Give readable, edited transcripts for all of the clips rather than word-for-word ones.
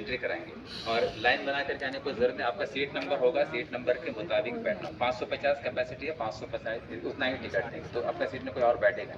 Entry कराएंगे और line बना कर जाने को जरूरत है। आपका सीट नंबर होगा, सीट नंबर के मुताबिक बैठना। 550 कैपेसिटी है, 550 उतना ही टिकट देंगे, तो आपका सीट में कोई और बैठेगा।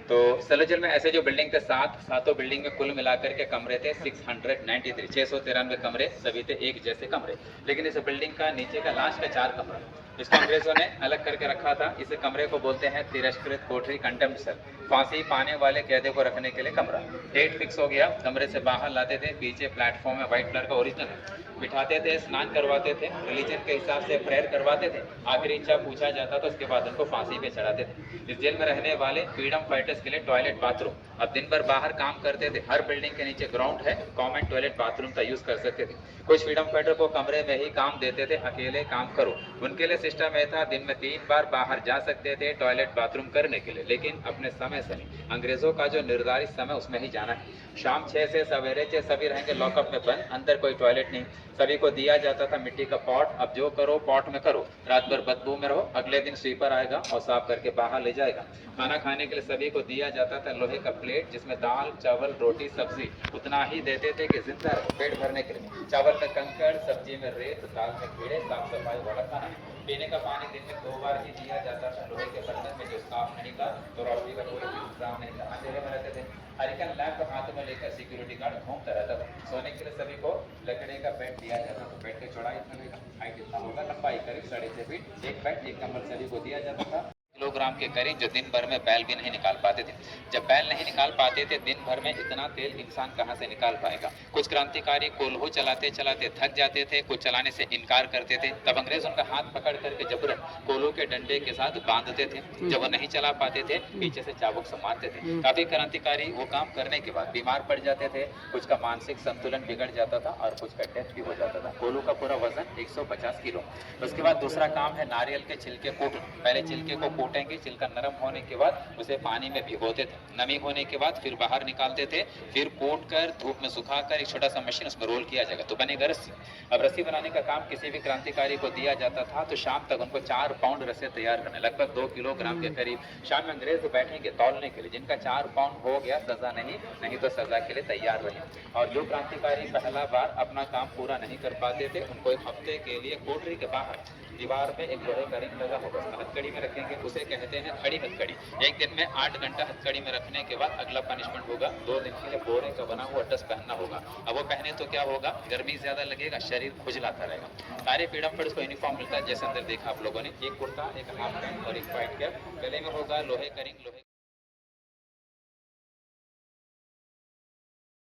तो सलोजल में ऐसे जो बिल्डिंग के सातों बिल्डिंग में कुल मिलाकर के कमरे थे 693, 693 कमरे, सभी थे एक जैसे कमरे। लेकिन इस बिल्डिंग का नीचे का लास्ट का 4 कमरा, इसको अंग्रेजों ने अलग करके रखा था। इस कमरे को बोलते हैं तिरस्कृत कोठरी, कंटेम्प्ट सेल, फांसी पाने वाले कैदी को रखने के लिए कमरा। डेट फिक्स हो गया, कमरे से बाहर लाते थे, पीछे प्लेटफॉर्म में व्हाइट कलर का ओरिजिनल बिठाते थे, स्नान करवाते थे, रिलीजन के हिसाब से प्रेयर करवाते थे, आखिरी इच्छा पूछा जाता तो उसके बाद उनको फांसी पे चढ़ाते थे। इस जेल में रहने वाले फ्रीडम फाइटर्स के लिए टॉयलेट बाथरूम, अब दिन भर बाहर काम करते थे, हर बिल्डिंग के नीचे ग्राउंड है, कॉमन टॉयलेट बाथरूम का यूज कर सकते थे। कुछ फ्रीडम फाइटर को कमरे में ही काम देते थे, अकेले काम करो। उनके लिए सिस्टम यह था, दिन में 3 बार बाहर जा सकते थे टॉयलेट बाथरूम करने के लिए, लेकिन अपने समय से नहीं। अंग्रेजों का जो निर्धारित समय उसमें ही जाना है। शाम 6 से सवेरे 6 सभी रहेंगे लॉकअप में बंद, अंदर कोई टॉयलेट नहीं। सभी को दिया जाता था मिट्टी का पॉट, अब जो करो पॉट में करो, रात भर बदबू में रहो, अगले दिन स्वीपर आएगा और साफ करके बाहर ले जाएगा। खाना खाने के लिए सभी को दिया जाता था लोहे का प्लेट, जिसमें दाल चावल रोटी सब्जी उतना ही देते थे कि जिंदा रहो, पेट भरने के लिए। चावल में कंकड़, सब्जी में रेत, दाल में कीड़े, साफ सफाई वाला खाना। पीने का पानी दिन में 2 बार ही दिया जाता था लोहे के बर्तन में, जो साफ नहीं था तो रोटी का कोई इंतजाम नहीं था। अंधेरे में रहते थे, हरिकन लैंप हाथ में लेकर सिक्योरिटी गार्ड घूमता रहता था। सोने के लिए सभी को लकड़ी का बेड दिया जाता था। बेड की चौड़ाई इतना होगा, हाइट इतना होगा, लंबाई करीब 6.5 फीट। एक बेड एक कंबल सभी को दिया जाता था। किलोग्राम के करीब, जो दिन भर में बैल भी नहीं निकाल पाते थे। जब बैल नहीं निकाल पाते थे दिन भर में, इतना तेल इंसान कहाँ से निकाल पाएगा। कुछ क्रांतिकारी कोल्हो चलाते चलाते थक जाते थे, कुछ चलाने से इनकार करते थे, तब अंग्रेज उनका हाथ पकड़ करके जबरन कोल्हो के डंडे के साथ बांधते थे। जब वो नहीं चला पाते थे, पीछे से चाबुक से मारते थे। काफी क्रांतिकारी वो काम करने के बाद बीमार पड़ जाते थे, कुछ का मानसिक संतुलन बिगड़ जाता था और कुछ का डेथ भी हो जाता था। कोल्हो का पूरा वजन 150 किलो। उसके बाद दूसरा काम है नारियल के छिलके कूटना। पहले छिलके को कूटेंगे, छिलका नरम होने के बाद उसे पानी में भिगोते थे, नमी होने के बाद फिर बाहर निकालते थे, फिर कूट कर धूप में सुखाकर एक छोटा सा मशीन उसमें रोल किया जाएगा तो बनेगा रस्सी। अब रस्सी बनाने का काम किसी भी क्रांतिकारी को दिया जाता था तो शाम तक उनको 4 पाउंड रस्सी तैयार करने, लगभग 2 किलोग्राम के करीब। शाम में अंग्रेज बैठेंगे तौलने के लिए, जिनका 4 पाउंड हो गया सजा नहीं तो सजा के लिए तैयार रहे। और जो क्रांतिकारी पहला बार अपना काम पूरा नहीं कर पाते थे, उनको एक हफ्ते के लिए कोठरी के बाहर दीवार पे एक लोहे का रिंग लगा होगा, हथकड़ी में रखेंगे, उसे कहते हैं खड़ी हथकड़ी। एक दिन में 8 घंटा हथकड़ी में रखने के बाद अगला पनिशमेंट होगा, 2 दिन के लिए बोरे का बना हुआ ड्रेस पहनना होगा। अब वो पहने तो क्या होगा, गर्मी ज्यादा लगेगा, शरीर खुजलाता रहेगा। सारे फ्रीडम फाइटर्स को यूनिफॉर्म मिलता है, जैसे अंदर देखा आप लोगों ने, एक कुर्ता, एक हाफ पैंट और एक व्हाइट कैप। गले में होगा लोहे का रिंग, लोहे